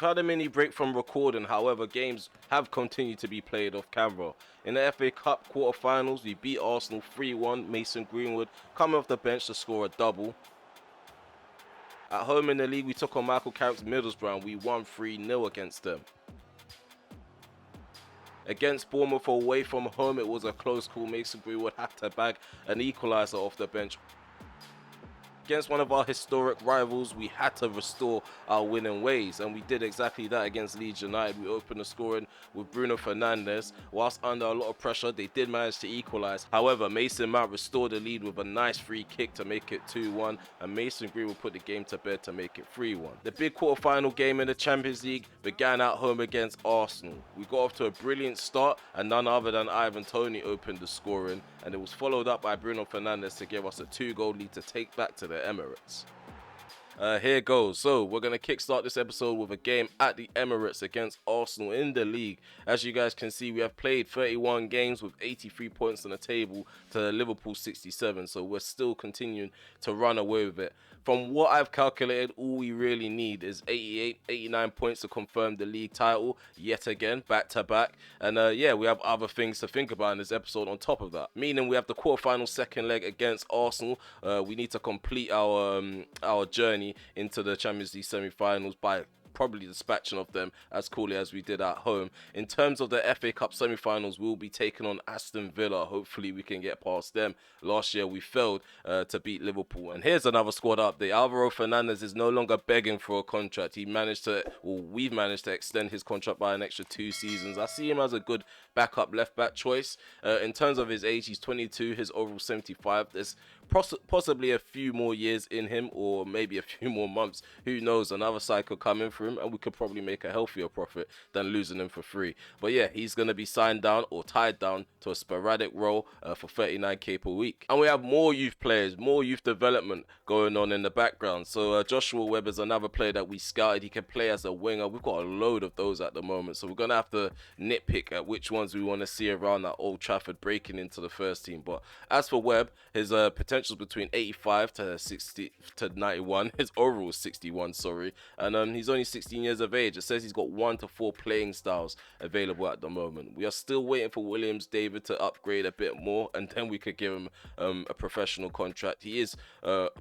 had a mini break from recording, however games have continued to be played off camera. In the FA Cup quarter-finals, we beat Arsenal 3-1, Mason Greenwood coming off the bench to score a double. At home in the league, we took on Michael Carrick's Middlesbrough and we won 3-0 against them. Against Bournemouth away from home, it was a close call. Mason Greenwood had to bag an equaliser off the bench. Against one of our historic rivals, we had to restore our winning ways, and we did exactly that against Leeds United. We opened the scoring with Bruno Fernandes. Whilst under a lot of pressure, they did manage to equalise. However, Mason Mount restored the lead with a nice free kick to make it 2-1, and Mason Greenwood put the game to bed to make it 3-1. The big quarter-final game in the Champions League began at home against Arsenal. We got off to a brilliant start, and none other than Ivan Toney opened the scoring, and it was followed up by Bruno Fernandes to give us a 2-goal lead to take back to the Emirates. Here goes. So we're going to kickstart this episode with a game at the Emirates against Arsenal in the league. As you guys can see, we have played 31 games with 83 points on the table to Liverpool 67. So we're still continuing to run away with it. From what I've calculated, all we really need is 89 points to confirm the league title yet again, back to back. And yeah, we have other things to think about in this episode on top of that. Meaning we have the quarterfinal second leg against Arsenal. We need to complete our journey into the Champions League semi-finals by probably dispatching of them as coolly as we did at home. In terms of the FA Cup semi-finals, we'll be taking on Aston Villa. Hopefully we can get past them. Last year we failed to beat Liverpool. And here's another squad update. Alvaro Fernandes is no longer begging for a contract. We've managed to extend his contract by an extra 2 seasons. I see him as a good backup left back choice. In terms of his age, he's 22, his overall 75. There's possibly a few more years in him, or maybe a few more months. Who knows? Another cycle coming for him, and we could probably make a healthier profit than losing him for free. But yeah, he's going to be signed down or tied down to a sporadic role for 39k per week. And we have more youth players, more youth development going on in the background. So Joshua Webb is another player that we scouted. He can play as a winger. We've got a load of those at the moment, so we're going to have to nitpick at which ones we want to see around that Old Trafford breaking into the first team. But as for Webb, his potential between 85 to 60 to 91. His overall is 61, sorry. And he's only 16 years of age. It says he's got 1 to 4 playing styles available at the moment. We are still waiting for Williams David to upgrade a bit more, and then we could give him a professional contract. He is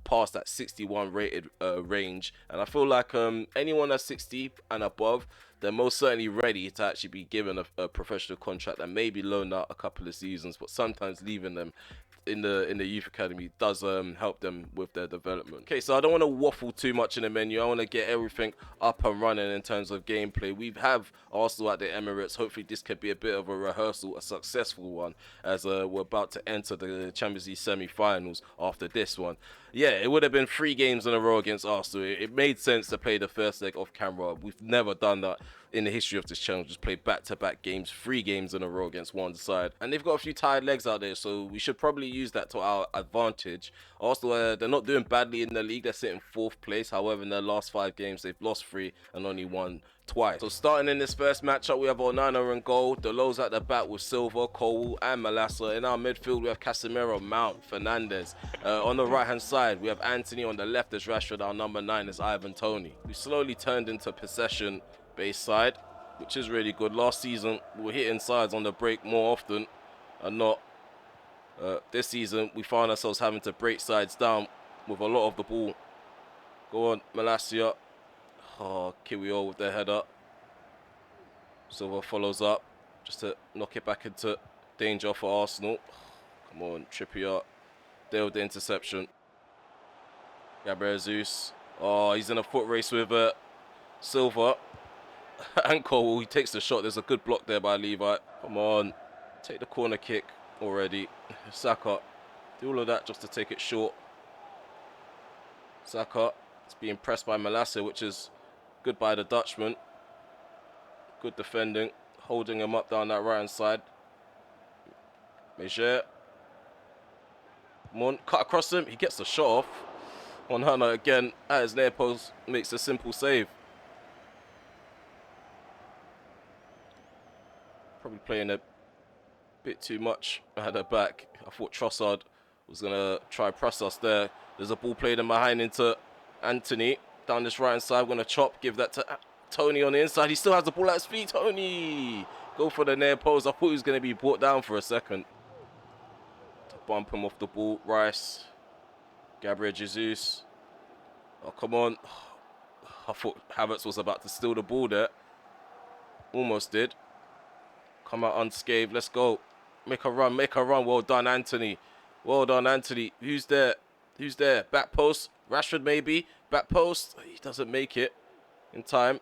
past that 61 rated range, and I feel like anyone that's 60 and above, they're most certainly ready to actually be given a professional contract and maybe loaned out a couple of seasons, but sometimes leaving them in the youth academy does help them with their development. Okay, so I don't want to waffle too much in the menu. I want to get everything up and running in terms of gameplay. We have Arsenal at the Emirates. Hopefully this could be a bit of a rehearsal, a successful one, as we're about to enter the Champions League semi-finals after this one. Yeah, it would have been 3 games in a row against Arsenal. It made sense to play the first leg off camera. We've never done that in the history of this channel. Just play back-to-back games, 3 games in a row against one side. And they've got a few tired legs out there, so we should probably use that to our advantage. Arsenal, they're not doing badly in the league. They're sitting 4th place. However, in their last 5 games, they've lost 3 and only won twice. So starting in this first matchup, we have Onana in goal. Delo's at the back with Silva, Cole and Malassa. In our midfield, we have Casemiro, Mount, Fernandes. On the right-hand side, we have Anthony. On the left is Rashford. Our number 9 is Ivan Toney. We slowly turned into possession-based side, which is really good. Last season, we were hitting sides on the break more often and not. This season, we found ourselves having to break sides down with a lot of the ball. Go on, Malacia. Oh, Kiwior with their head up. Silva follows up just to knock it back into danger for Arsenal. Come on, Trippier. There with the interception. Gabriel Jesus. Oh, he's in a foot race with Silva. And Cole, he takes the shot. There's a good block there by Levi. Come on, take the corner kick already. Saka, do all of that just to take it short. Saka is being pressed by Malassa, which is good by the Dutchman. Good defending, holding him up down that right hand side. Mejer. Come on, cut across him. He gets the shot off. Onana again at his near post makes a simple save. Probably playing a bit too much at the back. I thought Trossard was going to try press us there. There's a ball played in behind into Anthony. Down this right hand side, going to chop, give that to Tony on the inside. He still has the ball at his feet. Tony! Go for the near post. I thought he was going to be brought down for a second. To bump him off the ball. Rice. Gabriel Jesus. Oh, come on. I thought Havertz was about to steal the ball there. Almost did. Come out unscathed. Let's go. Make a run. Make a run. Well done, Anthony. Well done, Anthony. Who's there? Who's there? Back post. Rashford maybe. Back post. He doesn't make it in time.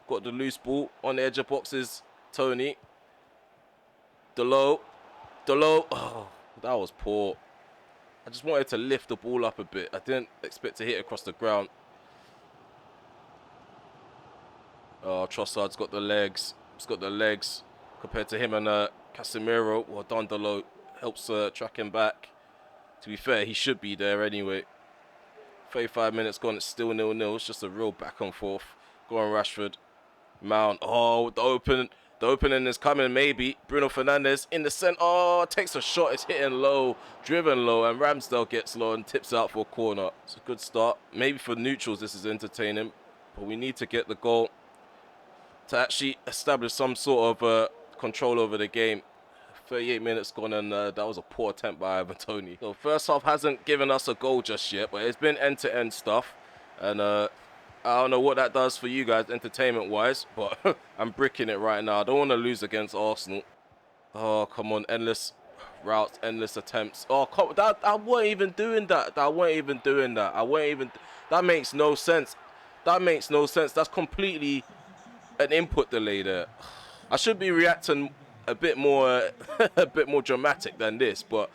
Got the loose ball on the edge of boxes. Tony. Delo. Oh, that was poor. I just wanted to lift the ball up a bit. I didn't expect to hit across the ground. Oh, Trossard's got the legs. He's got the legs compared to him and Casemiro. Well done, Delo. Helps track him back. To be fair, he should be there anyway. 35 minutes gone. It's still 0-0. It's just a real back and forth. Go on, Rashford. Mount. Oh, the opening is coming, maybe. Bruno Fernandes in the centre. Oh, takes a shot. It's hitting low, driven low, and Ramsdale gets low and tips out for a corner. It's a good start. Maybe for neutrals, this is entertaining, but we need to get the goal to actually establish some sort of control over the game. 38 minutes gone, and that was a poor attempt by Ivan Toney. So first half hasn't given us a goal just yet, but it's been end-to-end stuff, and I don't know what that does for you guys entertainment-wise, but I'm bricking it right now. I don't want to lose against Arsenal. Oh, come on. Endless routes, endless attempts. Oh, come, I wasn't even doing that. That makes no sense. That's completely an input delay there. I should be reacting a bit more dramatic than this, but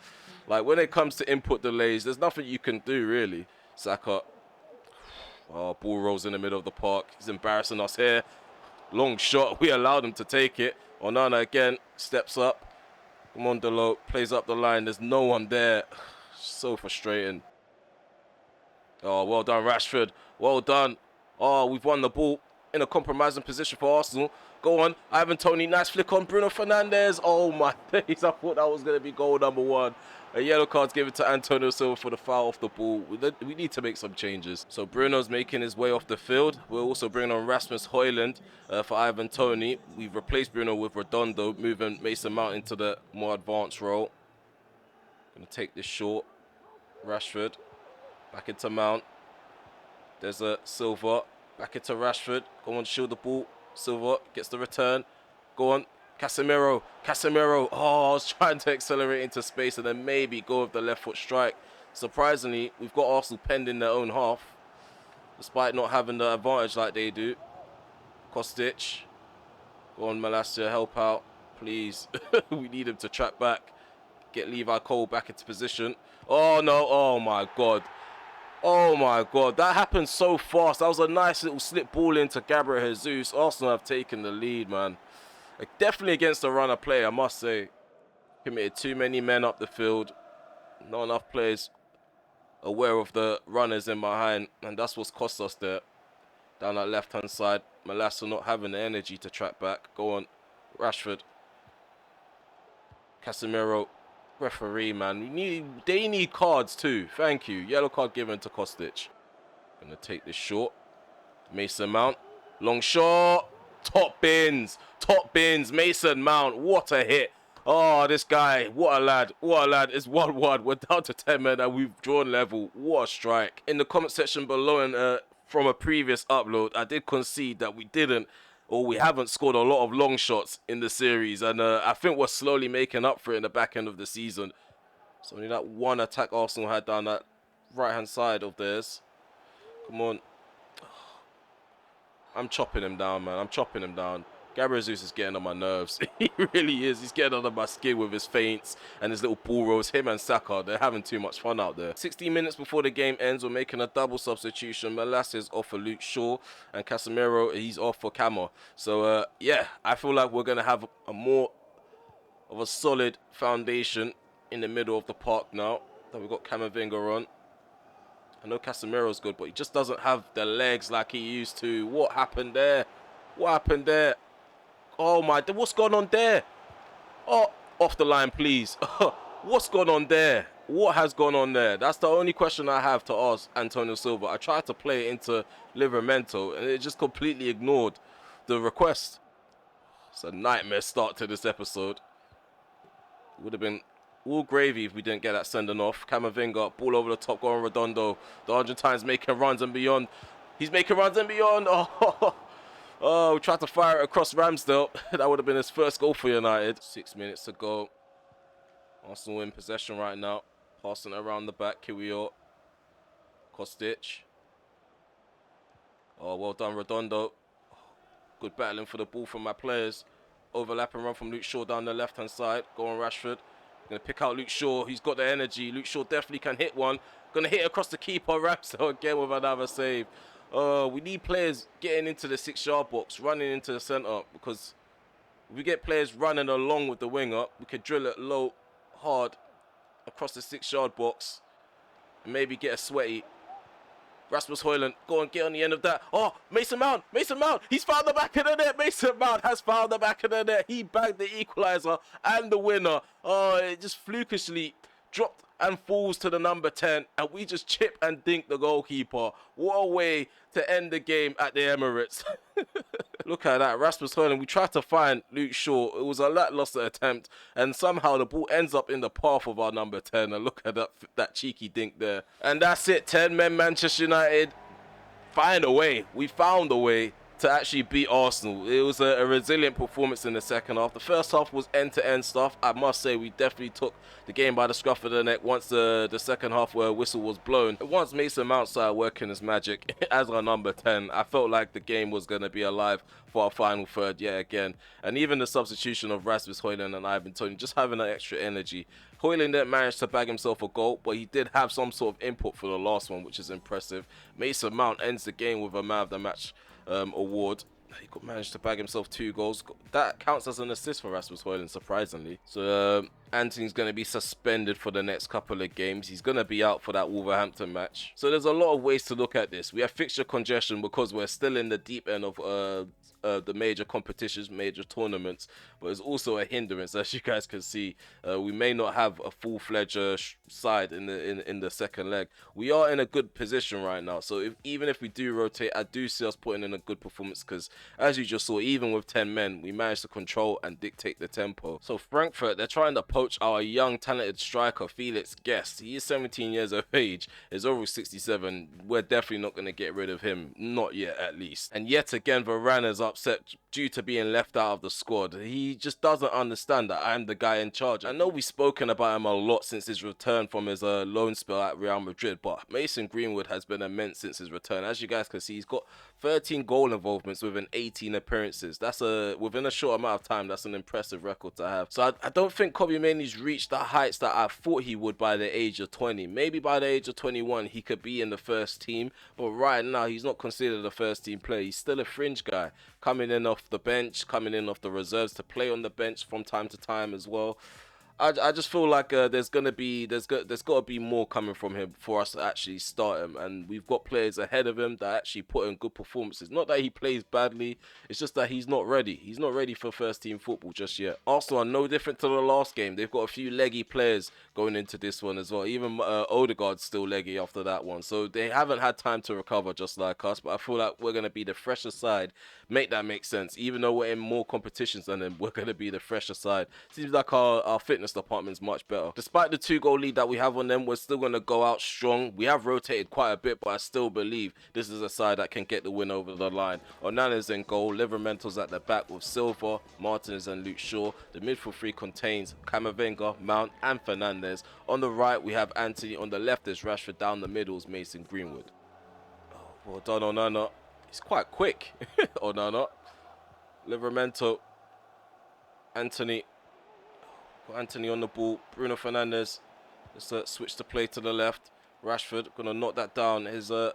like when it comes to input delays, there's nothing you can do really. Saka. Oh, ball rolls in the middle of the park. He's embarrassing us here. Long shot. We allowed him to take it. Onana again. Steps up. Come on, Delo. Plays up the line. There's no one there. So frustrating. Oh, well done, Rashford. Well done. Oh, we've won the ball in a compromising position for Arsenal. Go on. Ivan Toney. Nice flick on Bruno Fernandes. Oh, my days. I thought that was going to be goal number 1. A yellow card's given to Antonio Silva for the foul off the ball. We need to make some changes. So Bruno's making his way off the field. We're also bringing on Rasmus Højlund for Ivan Toney. We've replaced Bruno with Redondo, moving Mason Mount into the more advanced role. Going to take this short. Rashford. Back into Mount. There's a Silva. Back into Rashford. Go on, shield the ball. Silva gets the return. Go on. Casemiro. Oh, I was trying to accelerate into space and then maybe go with the left foot strike. Surprisingly, we've got Arsenal penned in their own half, despite not having the advantage like they do. Kostic. Go on, Malacia, help out, please. We need him to track back. Get Levi Cole back into position. Oh, no. Oh, my God. Oh, my God. That happened so fast. That was a nice little slip ball into Gabriel Jesus. Arsenal have taken the lead, man. Definitely against a runner play, I must say. Committed too many men up the field. Not enough players aware of the runners in behind. And that's what's cost us there. Down that left-hand side. Malacia not having the energy to track back. Go on. Rashford. Casemiro. Referee, man. They need cards too. Thank you. Yellow card given to Kostic. Gonna take this short. Mason Mount. Long shot. Top bins, Mason Mount, what a hit. Oh, this guy, what a lad, it's 1-1, we're down to 10 men and we've drawn level, what a strike. In the comment section below and from a previous upload, I did concede that we haven't scored a lot of long shots in the series, and I think we're slowly making up for it in the back end of the season. So only that one attack Arsenal had down that right-hand side of theirs. Come on. I'm chopping him down, man. I'm chopping him down. Gabriel Jesus is getting on my nerves. He really is. He's getting under my skin with his feints and his little ball rolls. Him and Saka, they're having too much fun out there. 16 minutes before the game ends, we're making a double substitution. Malacia's off for Luke Shaw, and Casemiro, he's off for Camo. So, yeah, I feel like we're going to have a more of a solid foundation in the middle of the park now that we've got Camavinga on. I know Casemiro's good, but he just doesn't have the legs like he used to. What happened there? Oh, my... What's going on there? Oh, off the line, please. What's going on there? What has gone on there? That's the only question I have to ask Antonio Silva. I tried to play it into Livramento, and it just completely ignored the request. It's a nightmare start to this episode. Would have been all gravy if we didn't get that sending off. Camavinga, ball over the top, going Redondo. The Argentine's making runs and beyond. He's making runs and beyond. Oh, we tried to fire it across Ramsdale. That would have been his first goal for United. 6 minutes to go. Arsenal in possession right now. Passing around the back. Kiwior. Kostic. Oh, well done, Redondo. Good battling for the ball from my players. Overlap and run from Luke Shaw down the left-hand side. Go on Rashford. Going to pick out Luke Shaw. He's got the energy. Luke Shaw definitely can hit one. Going to hit across the keeper. Ramsdale again with another save. We need players getting into the 6-yard box, running into the centre, because if we get players running along with the winger, we could drill it low, hard, across the 6-yard box, and maybe get a sweaty. Rasmus Højlund, go and get on the end of that. Oh, Mason Mount, he's found the back of the net. Mason Mount has found the back of the net. He bagged the equaliser and the winner. Oh, it just flukishly dropped and falls to the number 10, and we just chip and dink the goalkeeper. What a way to end the game at the Emirates. Look at that, Rasmus Højlund. We tried to find Luke Shaw. It was a lackluster attempt, and somehow the ball ends up in the path of our number 10. And look at that cheeky dink there. And that's it, 10 men Manchester United. We found a way to actually beat Arsenal. It was a resilient performance in the second half. The first half was end-to-end stuff. I must say, we definitely took the game by the scruff of the neck once the second half whistle was blown. Once Mason Mount started working his magic as our number 10, I felt like the game was going to be alive for our final third yet again. And even the substitution of Rasmus Højlund and Ivan Toney, just having that extra energy. Højlund didn't manage to bag himself a goal, but he did have some sort of input for the last one, which is impressive. Mason Mount ends the game with a man of the match award. He managed to bag himself 2 goals. That counts as an assist for Rasmus Højlund, surprisingly. So Anthony's going to be suspended for the next couple of games. He's going to be out for that Wolverhampton match. So there's a lot of ways to look at this. We have fixture congestion because we're still in the deep end of the major competitions, major tournaments, but it's also a hindrance, as you guys can see. We may not have a full-fledged side in the second leg. We are in a good position right now, so even if we do rotate, I do see us putting in a good performance, because as you just saw, even with 10 men, we managed to control and dictate the tempo. So Frankfurt, they're trying to poach our young, talented striker, Felix Guest. He is 17 years of age, is over 67. We're definitely not going to get rid of him, not yet at least. And yet again, Varane is upset due to being left out of the squad. He just doesn't understand that I'm the guy in charge. I know we've spoken about him a lot since his return from his loan spell at Real Madrid, but Mason Greenwood has been immense since his return. As you guys can see, he's got 13 goal involvements within 18 appearances. That's within a short amount of time. That's an impressive record to have. So I don't think Kobbie Mainoo's reached the heights that I thought he would by the age of 20. Maybe by the age of 21 he could be in the first team, but right now he's not considered a first team player. He's still a fringe guy, coming in off the bench, coming in off the reserves to play on the bench from time to time as well. I just feel like there's got to be more coming from him for us to actually start him, and we've got players ahead of him that actually put in good performances. Not that he plays badly, it's just that he's not ready. He's not ready for first team football just yet. Arsenal are no different to the last game. They've got a few leggy players going into this one as well. Even Odegaard's still leggy after that one, so they haven't had time to recover just like us. But I feel like we're going to be the fresher side. Make that make sense. Even though we're in more competitions than them, we're going to be the fresher side. Seems like our fitness department's much better. Despite the 2-goal lead that we have on them, we're still going to go out strong. We have rotated quite a bit, but I still believe this is a side that can get the win over the line. Onana's in goal, Livermental's at the back with Silva, Martinez and Luke Shaw. The midfield 3 contains Camavinga, Mount and Fernandes. On the right we have Anthony, on the left is Rashford, down the middle is Mason Greenwood. Oh, well done Onana. He's quite quick. Onana, Livermental, Anthony. Got Anthony on the ball. Bruno Fernandes. Let's switch the play to the left. Rashford gonna knock that down. Here's Luke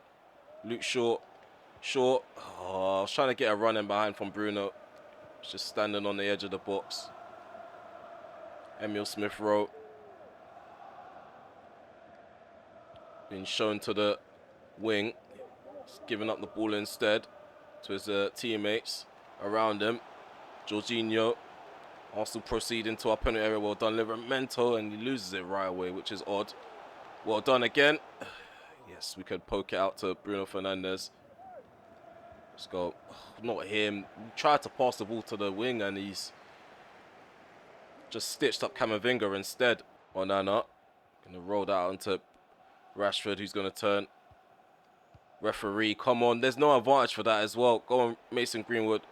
Shaw. Shaw. Oh, I was trying to get a run in behind from Bruno. He's just standing on the edge of the box. Emil Smith-Rowe. Being shown to the wing. He's giving up the ball instead to his teammates around him. Jorginho. Arsenal proceed into our penalty area. Well done, Livermental, and he loses it right away, which is odd. Well done again. Yes, we could poke it out to Bruno Fernandes. Let's go. Not him. Tried to pass the ball to the wing and he's just stitched up Camavinga instead. Onana. Gonna roll that out onto Rashford, who's gonna turn. Referee, come on. There's no advantage for that as well. Go on, Mason Greenwood.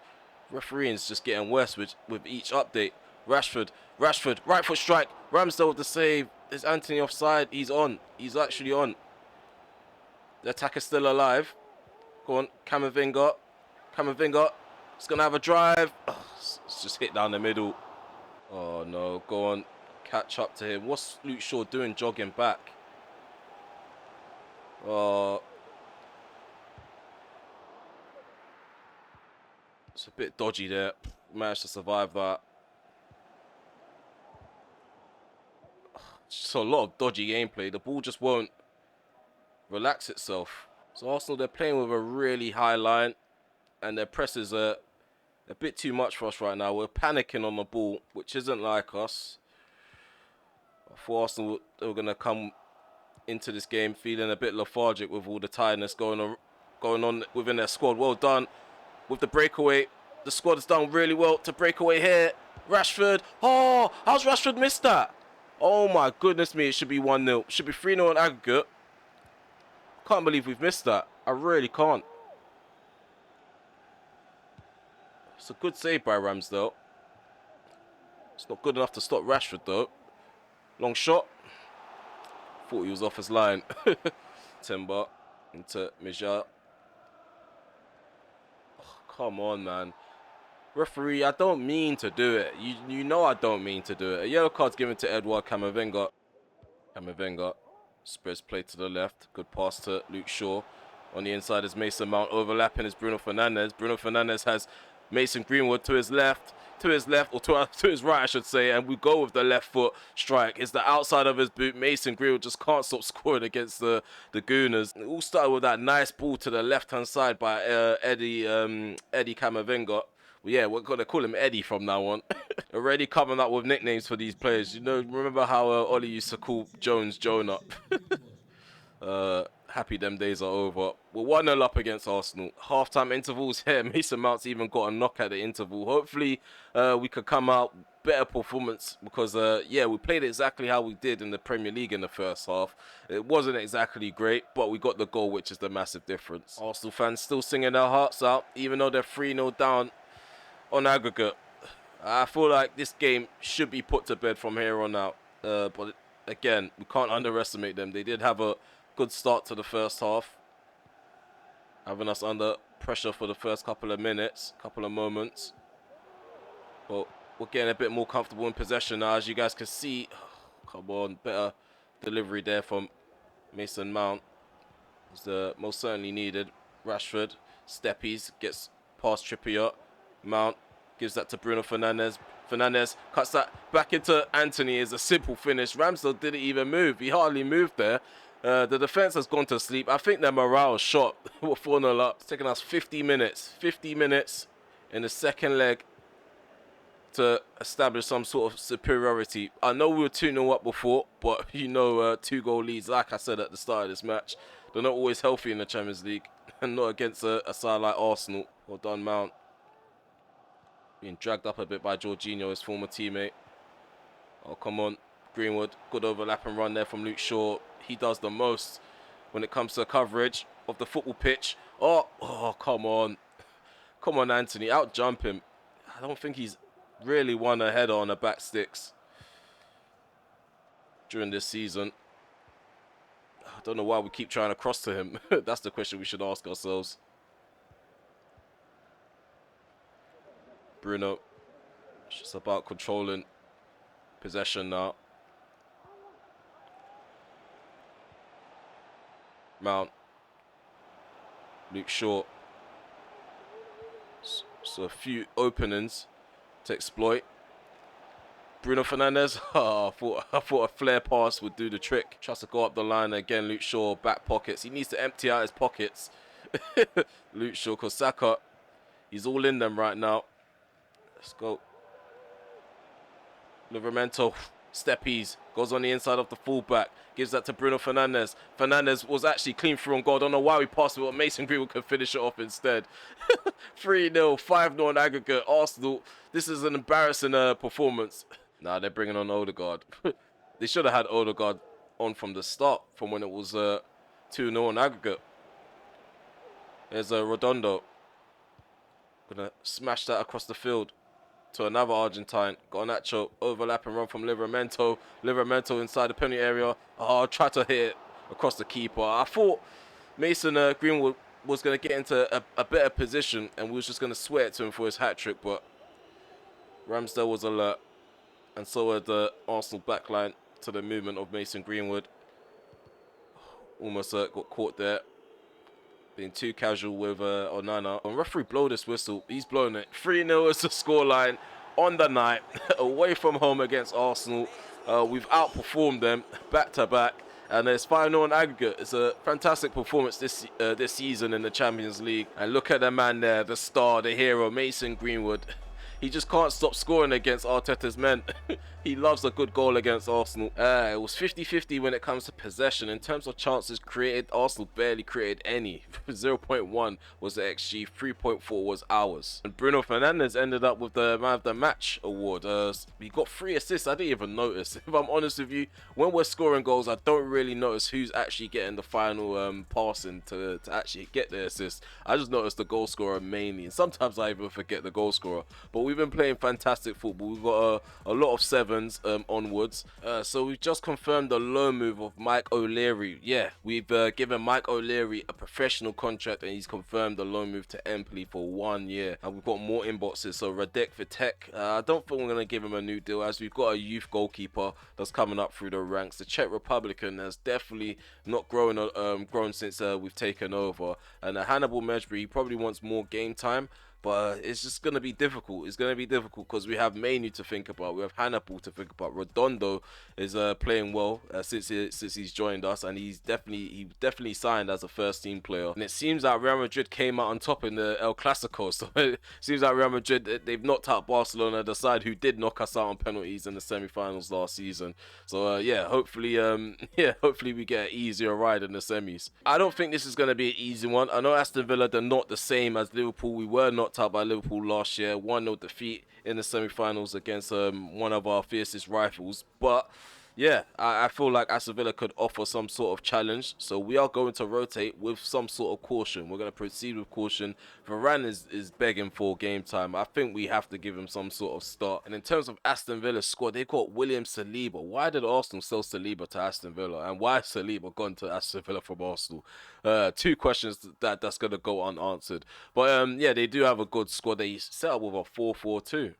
Refereeing's just getting worse with each update. Rashford, right foot strike. Ramsdale with the save. Is Anthony offside? He's on. He's actually on. The attacker's still alive. Go on, Camavinga. It's going to have a drive. Oh, it's just hit down the middle. Oh, no. Go on. Catch up to him. What's Luke Shaw doing jogging back? Oh. It's a bit dodgy there. Managed to survive that. Just a lot of dodgy gameplay. The ball just won't relax itself. So Arsenal, they're playing with a really high line. And their press is a bit too much for us right now. We're panicking on the ball, which isn't like us. I thought Arsenal they were going to come into this game feeling a bit lethargic with all the tiredness going on within their squad. Well done with the breakaway. The squad has done really well to break away here. Rashford. Oh, how's Rashford missed that? Oh my goodness me, it should be 1-0. Should be 3-0 in aggregate. Can't believe we've missed that. I really can't. It's a good save by Ramsdale. It's not good enough to stop Rashford though. Long shot. Thought he was off his line. Timber into Mijat. Oh, come on, man. Referee, I don't mean to do it. You know I don't mean to do it. A yellow card's given to Edouard Camavinga. Camavinga spreads play to the left. Good pass to Luke Shaw. On the inside is Mason Mount. Overlapping is Bruno Fernandes. Bruno Fernandes has Mason Greenwood to his left, or to his right, I should say, and we go with the left foot strike. It's the outside of his boot. Mason Greenwood just can't stop scoring against the Gooners. It all started with that nice ball to the left-hand side by Eddie Camavinga. Well, yeah, we're going to call him Eddie from now on. Already coming up with nicknames for these players. You know, remember how Ollie used to call Jones Jonah? Happy them days are over. We're 1-0 up against Arsenal. Half-time intervals here. Mason Mount's even got a knock at the interval. Hopefully, we could come out better performance because, yeah, we played exactly how we did in the Premier League in the first half. It wasn't exactly great, but we got the goal, which is the massive difference. Arsenal fans still singing their hearts out, even though they're 3-0 down on aggregate. I feel like this game should be put to bed from here on out. But, again, we can't underestimate them. They did have a good start to the first half, having us under pressure for the first couple of moments. But we're getting a bit more comfortable in possession now, as you guys can see. Come on, better delivery there from Mason Mount. It's most certainly needed. Rashford, steppies, gets past Trippier. Mount gives that to Bruno Fernandes. Fernandes cuts that back into Anthony. Is a simple finish. Ramsdale didn't even move. He hardly moved there. The defense has gone to sleep. I think their morale is shot. We're 4-0 up. It's taken us 50 minutes in the second leg to establish some sort of superiority. I know we were 2-0 up before, but you know, 2-goal leads, like I said at the start of this match, they're not always healthy in the Champions League, and not against a side like Arsenal. Well done, Mount. Being dragged up a bit by Jorginho, his former teammate. Oh, come on. Greenwood, good overlap and run there from Luke Shaw. He does the most when it comes to coverage of the football pitch. Oh, come on. Come on, Anthony. Out-jump him. I don't think he's really won a header on the back sticks during this season. I don't know why we keep trying to cross to him. That's the question we should ask ourselves. Bruno. It's just about controlling possession now. Mount. Luke Shaw. So a few openings to exploit. Bruno Fernandes. Oh, I thought a flare pass would do the trick. Tries to go up the line again. Luke Shaw, back pockets. He needs to empty out his pockets. Luke Shaw, because Saka, he's all in them right now. Let's go. Livramento. Steppies goes on the inside of the fullback. Gives that to Bruno Fernandes. Fernandes was actually clean through on goal. I don't know why we passed it, but Mason Greenwood could finish it off instead. 3-0, 5-0 on aggregate. Arsenal, this is an embarrassing performance. Nah, they're bringing on Odegaard. They should have had Odegaard on from the start, from when it was 2-0 on aggregate. There's Redondo. Gonna smash that across the field to another Argentine. Got Nacho, overlap and run from Livramento. Livramento inside the penalty area. Oh, try to hit it across the keeper. I thought Mason Greenwood was going to get into a better position and we was just going to swear it to him for his hat-trick, but Ramsdale was alert, and so had the Arsenal backline to the movement of Mason Greenwood. Almost got caught there, being too casual with Onana. When referee blow this whistle, he's blowing it. 3-0 is the scoreline on the night, away from home against Arsenal. We've outperformed them back-to-back, and it's 5-0 on aggregate. It's a fantastic performance this season in the Champions League. And look at the man there, the star, the hero, Mason Greenwood. He just can't stop scoring against Arteta's men. He loves a good goal against Arsenal. It was 50-50 when it comes to possession. In terms of chances created, Arsenal barely created any. 0.1 was the XG, 3.4 was ours. And Bruno Fernandes ended up with the Man of the Match award. He got 3 assists. I didn't even notice. If I'm honest with you, when we're scoring goals, I don't really notice who's actually getting the final passing to actually get the assist. I just notice the goal scorer mainly. And sometimes I even forget the goal scorer. But we've been playing fantastic football. We've got a lot of 7s onwards. So we've just confirmed the loan move of Mike O'Leary. Yeah, we've given Mike O'Leary a professional contract, and he's confirmed the loan move to Empoli for 1 year. And we've got more inboxes. So Radek Vitek, I don't think we're going to give him a new deal, as we've got a youth goalkeeper that's coming up through the ranks. The Czech Republican has definitely not grown since we've taken over. And Hannibal Mejbri, he probably wants more game time. But it's just going to be difficult. It's going to be difficult because we have Mainu to think about. We have Hannibal to think about. Redondo is playing well since he's joined us. And he definitely signed as a first-team player. And it seems that Real Madrid came out on top in the El Clasico. So it seems like Real Madrid, they've knocked out Barcelona, the side who did knock us out on penalties in the semi-finals last season. So yeah, hopefully we get an easier ride in the semis. I don't think this is going to be an easy one. I know Aston Villa, they're not the same as Liverpool. We were not out by Liverpool last year, 1-0 defeat in the semi-finals against one of our fiercest rivals. But yeah, I feel like Aston Villa could offer some sort of challenge, so we are going to rotate with some sort of caution. We're going to proceed with caution. Varane is begging for game time. I think we have to give him some sort of start. And in terms of Aston Villa's squad, they've got William Saliba. Why did Arsenal sell Saliba to Aston Villa, and why has Saliba gone to Aston Villa from Arsenal? 2 questions that's going to go unanswered. But yeah, they do have a good squad. They set up with a 4-4-2.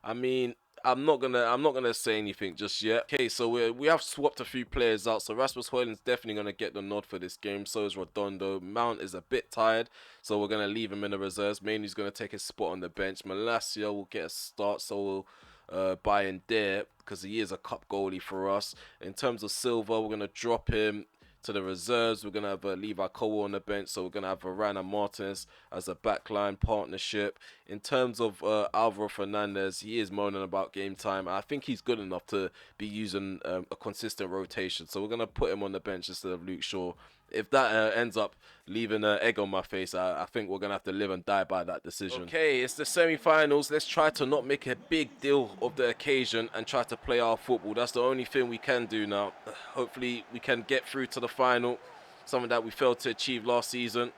I mean, I'm not gonna say anything just yet. Okay, so we have swapped a few players out. So Rasmus Højlund's definitely gonna get the nod for this game. So is Redondo. Mount is a bit tired, so we're gonna leave him in the reserves. Mainly's gonna take his spot on the bench. Malacia will get a start, so we'll buy in there because he is a cup goalie for us. In terms of Silva, we're gonna drop him to the reserves. We're going to have Levi Cole on the bench, so we're going to have Varane and Martinez as a backline partnership. In terms of Alvaro Fernandez, he is moaning about game time. I think he's good enough to be using a consistent rotation, so we're going to put him on the bench instead of Luke Shaw. If that ends up leaving an egg on my face, I think we're going to have to live and die by that decision. Okay, it's the semi-finals. Let's try to not make a big deal of the occasion and try to play our football. That's the only thing we can do now. Hopefully, we can get through to the final, something that we failed to achieve last season.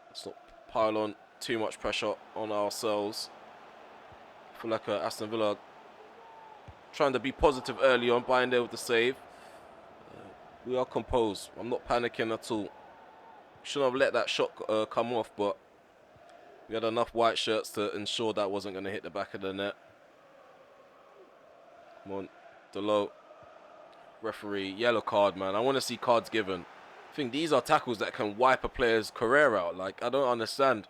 Let's not pile on too much pressure on ourselves. I feel like Aston Villa trying to be positive early on, buying there with the save. We are composed. I'm not panicking at all. Shouldn't have let that shot come off, but we had enough white shirts to ensure that wasn't going to hit the back of the net. Come on, Delo. Referee, yellow card, man. I want to see cards given. I think these are tackles that can wipe a player's career out. Like, I don't understand.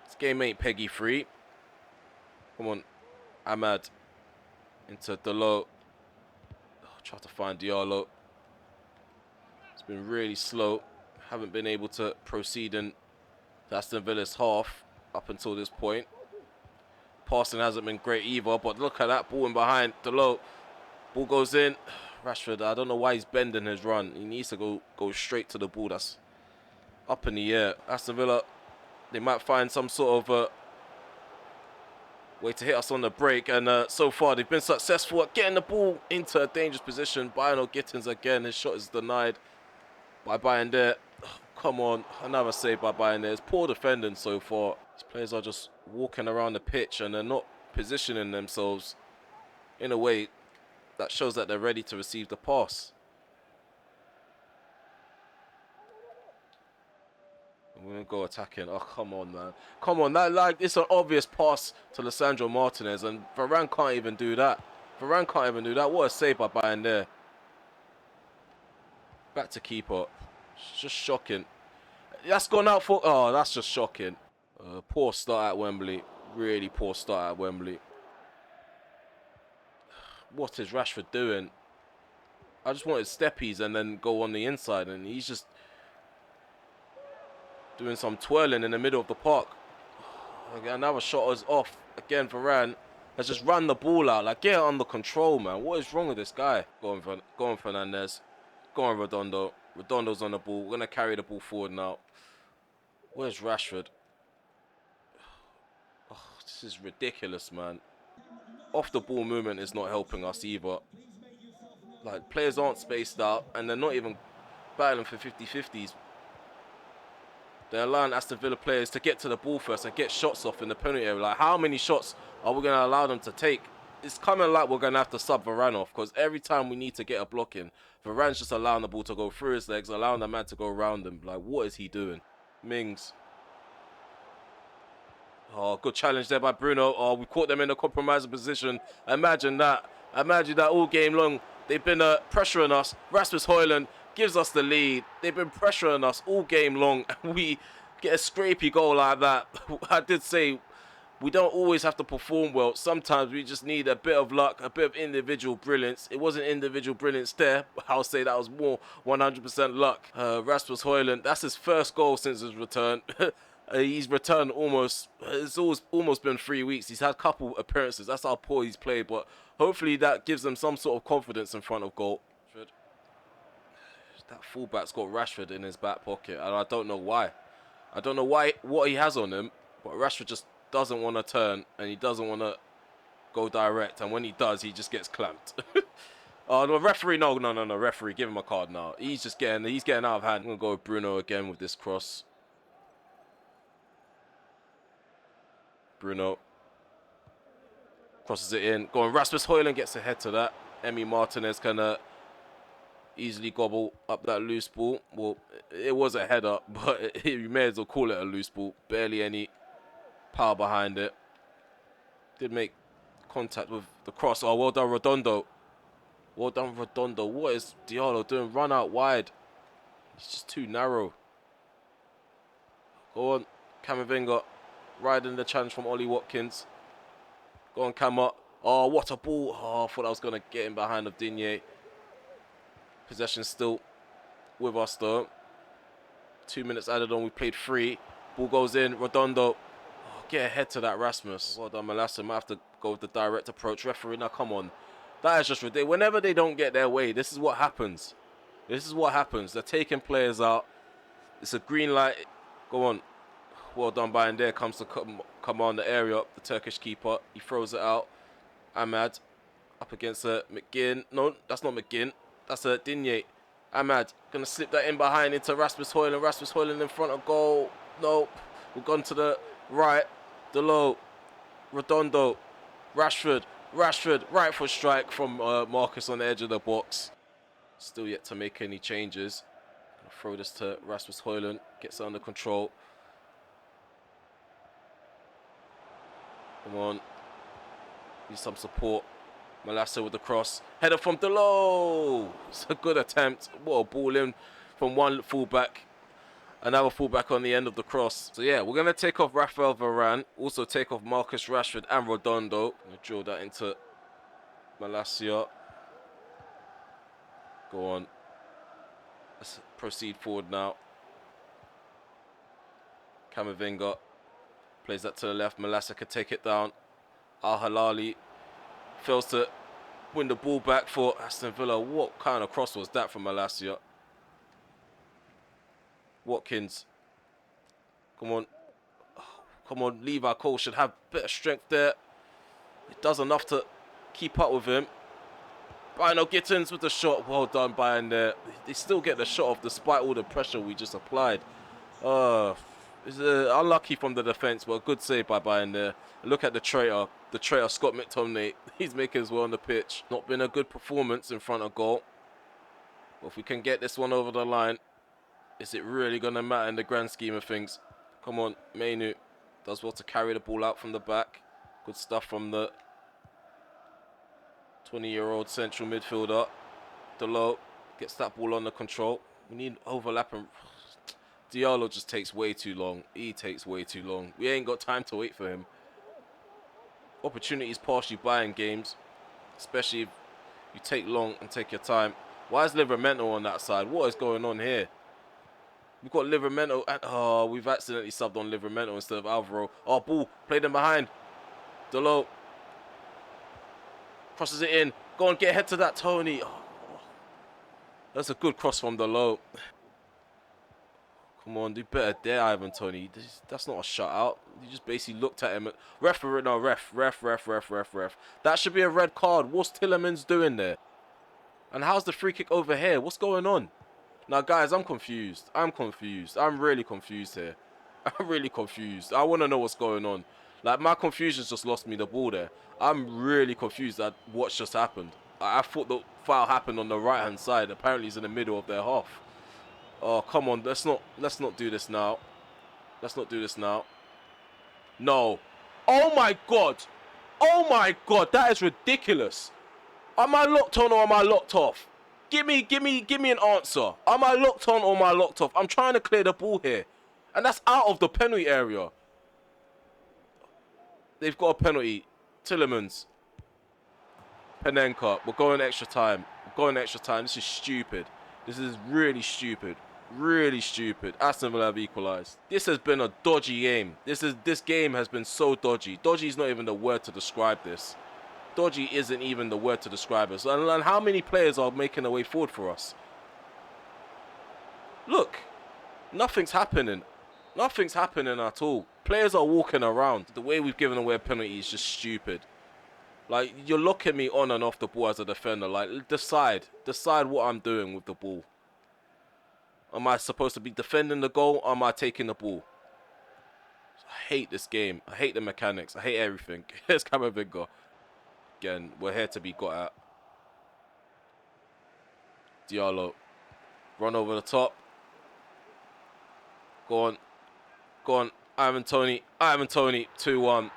This game ain't Peggy free. Come on, Ahmad into Delo. Try to find Diallo. It's been really slow. Haven't been able to proceed in Aston Villa's half up until this point. passing hasn't been great either, but look at that ball in behind. Delo, ball goes in. Rashford, I don't know why he's bending his run. He needs to go straight to the ball. That's up in the air. Aston Villa, they might find some sort of way to hit us on the break, and so far they've been successful at getting the ball into a dangerous position. Bayern Gittins again, his shot is denied by Bayern there. Come on, another save by Bayern there. It's poor defending so far. These players are just walking around the pitch and they're not positioning themselves in a way that shows that they're ready to receive the pass. We're going to go attacking. Oh, come on, man. Come on. It's an obvious pass to Lisandro Martinez, and Varane can't even do that. Varane can't even do that. What a save by Bayern there. Back to keeper. It's just shocking. That's gone out for... Oh, that's just shocking. Poor start at Wembley. Really poor start at Wembley. What is Rashford doing? I just wanted steppies and then go on the inside, and he's just doing some twirling in the middle of the park. Again, another shot was off. Again, Varane has just run the ball out. Like, get it under control, man. What is wrong with this guy? Go on, Fernandez. Go on, Redondo. Redondo's on the ball. We're going to carry the ball forward now. Where's Rashford? Oh, this is ridiculous, man. Off the ball movement is not helping us either. Like, players aren't spaced out, and they're not even battling for 50-50s. They're allowing Aston Villa players to get to the ball first and get shots off in the penalty area. Like, how many shots are we going to allow them to take? It's coming like we're going to have to sub Varane off, because every time we need to get a block in, Varane's just allowing the ball to go through his legs, allowing the man to go around him. Like, what is he doing? Mings. Oh, good challenge there by Bruno. Oh, we caught them in a compromising position. Imagine that. Imagine that all game long. They've been pressuring us. Rasmus Højlund gives us the lead. They've been pressuring us all game long, and we get a scrapey goal like that. I did say we don't always have to perform well. Sometimes we just need a bit of luck, a bit of individual brilliance. It wasn't individual brilliance there, but I'll say that was more 100% luck. Rasmus Højlund, that's his first goal since his return. He's returned it's almost been 3 weeks. He's had a couple appearances. That's how poor he's played, but hopefully that gives them some sort of confidence in front of goal. That fullback's got Rashford in his back pocket, and I don't know why. I don't know what he has on him, but Rashford just doesn't want to turn, and he doesn't want to go direct, and when he does, he just gets clamped. Oh, no, referee, no, referee, give him a card now. He's getting out of hand. I'm going to go with Bruno again with this cross. Bruno crosses it in. Going, Rasmus Højlund gets ahead to that. Emi Martinez can easily gobble up that loose ball. Well, it was a header, but you may as well call it a loose ball. Barely any power behind it. Did make contact with the cross. Oh, well done, Redondo. Well done, Redondo. What is Diallo doing? Run out wide. He's just too narrow. Go on, Camavinga. Riding the challenge from Ollie Watkins. Go on, Cama. Oh, what a ball. Oh, I thought I was going to get in behind of Digne. Possession still with us, though. 2 minutes added on. We played 3. Ball goes in. Redondo. Oh, get ahead to that Rasmus. Well done, Malacia. Might have to go with the direct approach. Referee, now come on. That is just ridiculous. Whenever they don't get their way, this is what happens. This is what happens. They're taking players out. It's a green light. Go on. Well done, Bayern. There comes to command the area up. The Turkish keeper. He throws it out. Ahmad up against McGinn. No, that's not McGinn. That's Digne. Ahmad going to slip that in behind into Rasmus Højlund. Rasmus Højlund in front of goal. No. We've gone to the right. Delo. Redondo. Rashford. Right foot strike from Marcus on the edge of the box. Still yet to make any changes. Gonna throw this to Rasmus Højlund. Gets it under control. Come on. Need some support. Malacia with the cross. Header from Delo. It's a good attempt. What a ball in from one fullback. Another fullback on the end of the cross. So yeah, we're going to take off Raphael Varane. Also take off Marcus Rashford and Redondo. Going to drill that into Malacia. Go on. Let's proceed forward now. Camavinga plays that to the left. Malacia could take it down. Al-Hilali fails to win the ball back for Aston Villa. What kind of cross was that from Malacia? Watkins. Come on. Come on, Levi Cole should have a bit of strength there. It does enough to keep up with him. Brian Gittins with the shot. Well done, Bayern there. They still get the shot off despite all the pressure we just applied. It's unlucky from the defence, but a good save by Bayern there. Look at the traitor Scott McTominay. He's making his way on the pitch. Not been a good performance in front of goal. But if we can get this one over the line, is it really going to matter in the grand scheme of things? Come on, Mainu does well to carry the ball out from the back. Good stuff from the 20-year-old central midfielder. Delo gets that ball under control. We need overlapping. Diallo just takes way too long. He takes way too long. We ain't got time to wait for him. Opportunities pass you by in games, especially if you take long and take your time. Why is Livramento on that side? What is going on here? We've got Livramento and we've accidentally subbed on Livramento instead of Alvaro. Oh, ball played in behind. Delo crosses it in. Go on, get ahead to that, Tony. Oh, that's a good cross from Delo. Come on, do better there, Ivan Tony. That's not a shutout. You just basically looked at him. Ref. That should be a red card. What's Tillemans doing there? And how's the free kick over here? What's going on? Now, guys, I'm confused. I'm really confused here. I'm really confused. I want to know what's going on. Like, my confusion's just lost me the ball there. I'm really confused at what's just happened. I thought the foul happened on the right-hand side. Apparently, it's in the middle of their half. Oh, come on. Let's not do this now. Let's not do this now. No. Oh, my God. Oh, my God. That is ridiculous. Am I locked on or am I locked off? Give me an answer. Am I locked on or am I locked off? I'm trying to clear the ball here. And that's out of the penalty area. They've got a penalty. Tillemans. Panenka. We're going extra time. This is stupid. This is really stupid. Really stupid. Aston Villa have equalised. This has been a dodgy game. This game has been so dodgy. Dodgy is not even the word to describe this. Dodgy isn't even the word to describe us. And how many players are making their way forward for us? Look. Nothing's happening. Nothing's happening at all. Players are walking around. The way we've given away a penalty is just stupid. Like, you're locking me on and off the ball as a defender. Like, decide what I'm doing with the ball. Am I supposed to be defending the goal or am I taking the ball? I hate this game. I hate the mechanics. I hate everything. Here's Camavinga. Again, we're here to be got at. Diallo. Run over the top. Go on. Go on. Ivan Tony. 2-1.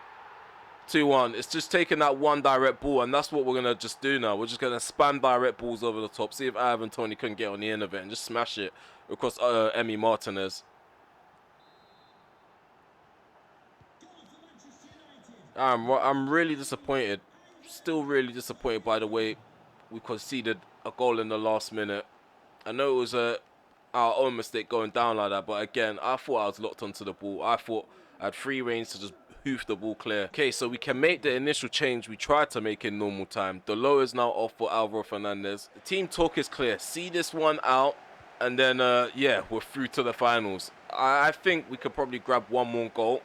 2-1. It's just taking that one direct ball, and that's what we're going to just do now. We're just going to spam direct balls over the top, see if Ivan Tony can get on the end of it and just smash it across Emi Martinez. I'm really disappointed. Still really disappointed by the way we conceded a goal in the last minute. I know it was our own mistake going down like that, but again, I thought I was locked onto the ball. I thought I had free reins to just hoof the ball clear. Okay, so we can make the initial change we tried to make in normal time. Delo is now off for Alvaro Fernandez. The team talk is clear. See this one out, and then, yeah, we're through to the finals. I think we could probably grab one more goal,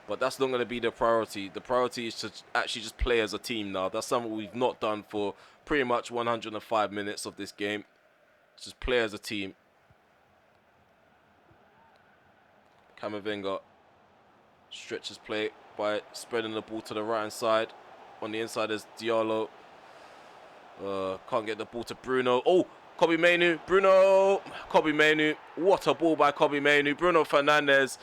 but that's not going to be the priority. The priority is to actually just play as a team now. That's something we've not done for pretty much 105 minutes of this game. Just play as a team. Camavinga stretches play by spreading the ball to the right hand side. On the inside is Diallo. Can't get the ball to Bruno. Oh, Kobe Mainu. Bruno. Kobe Mainu. What a ball by Kobe Mainu. Bruno Fernandes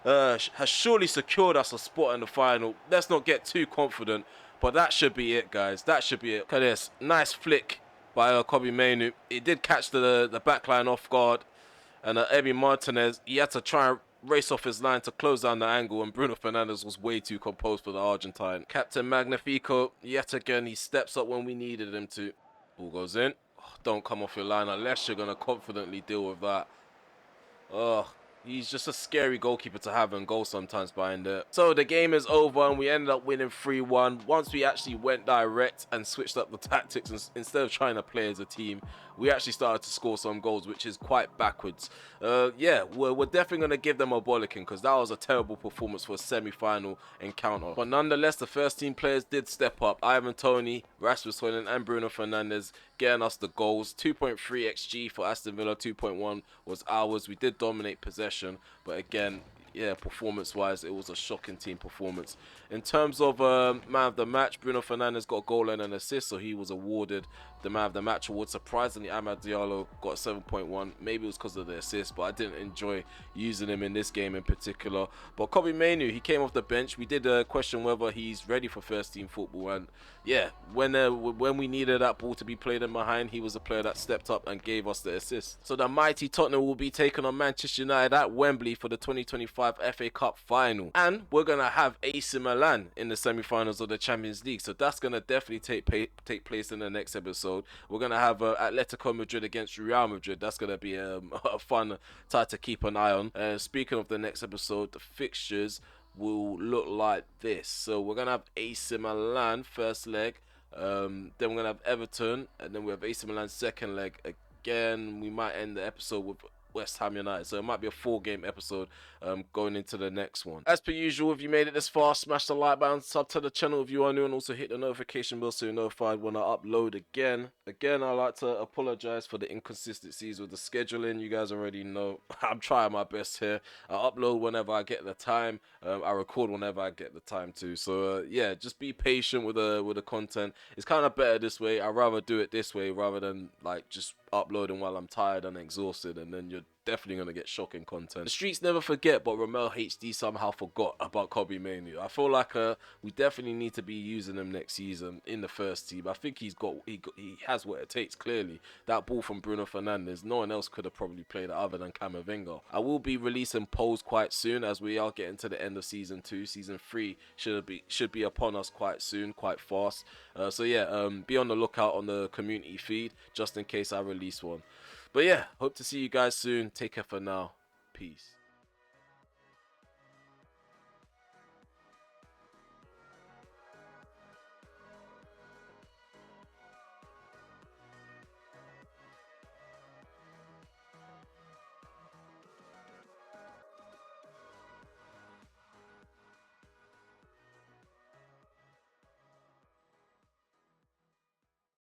has surely secured us a spot in the final. Let's not get too confident, but that should be it, guys. That should be it. Look at this. Nice flick by Kobe Mainu. It did catch the backline off guard. And Emi Martinez, he had to try and race off his line to close down the angle, and Bruno Fernandes was way too composed for the Argentine. Captain Magnifico, yet again, he steps up when we needed him to. Ball goes in. Oh, don't come off your line unless you're going to confidently deal with that. Oh, He's just a scary goalkeeper to have and goal sometimes behind it. So the game is over and we ended up winning 3-1. Once we actually went direct and switched up the tactics, and instead of trying to play as a team, we actually started to score some goals, which is quite backwards. Yeah, we're definitely going to give them a bollocking because that was a terrible performance for a semi-final encounter. But nonetheless, the first team players did step up. Ivan Toney, Rasmus Højlund and Bruno Fernandes getting us the goals. 2.3 XG for Aston Villa, 2.1 was ours. We did dominate possession, but again, yeah, performance-wise, it was a shocking team performance. In terms of man of the match, Bruno Fernandes got a goal and an assist, so he was awarded the man of the match award. Surprisingly, Amad Diallo got 7.1. Maybe it was because of the assist, but I didn't enjoy using him in this game in particular. But Kobe Mainoo, he came off the bench. We did question whether he's ready for first-team football, and yeah, when we needed that ball to be played in behind, he was a player that stepped up and gave us the assist. So the mighty Tottenham will be taking on Manchester United at Wembley for the 2025 FA Cup final, and we're gonna have AC Milan in the semi-finals of the Champions League. So that's gonna definitely take place in the next episode. We're gonna have Atletico Madrid against Real Madrid. That's gonna be a fun tie to keep an eye on. Speaking of the next episode, the fixtures will look like this. So we're gonna have AC Milan first leg, then we're gonna have Everton, and then we have AC Milan second leg. Again, we might end the episode with West Ham United, so it might be a 4-game episode going into the next one. As per usual, if you made it this far, smash the like button, sub to the channel if you are new, and also hit the notification bell so you're notified when I upload again. I'd like to apologize for the inconsistencies with the scheduling. You guys already know I'm trying my best here. I upload whenever I get the time. I record whenever I get the time too. So yeah, just be patient with the content. It's kind of better this way. I'd rather do it this way rather than like just uploading while I'm tired and exhausted, and then you're definitely going to get shocking content. The streets never forget, but RemelHD somehow forgot about Kobe Mainoo. I feel like we definitely need to be using him next season in the first team. I think he has what it takes, clearly. That ball from Bruno Fernandes, no one else could have probably played it other than Camavinga. I will be releasing polls quite soon as we are getting to the end of season 2. Season 3 should be upon us quite soon, quite fast. So yeah, be on the lookout on the community feed just in case I release one. But yeah, hope to see you guys soon. Take care for now. Peace.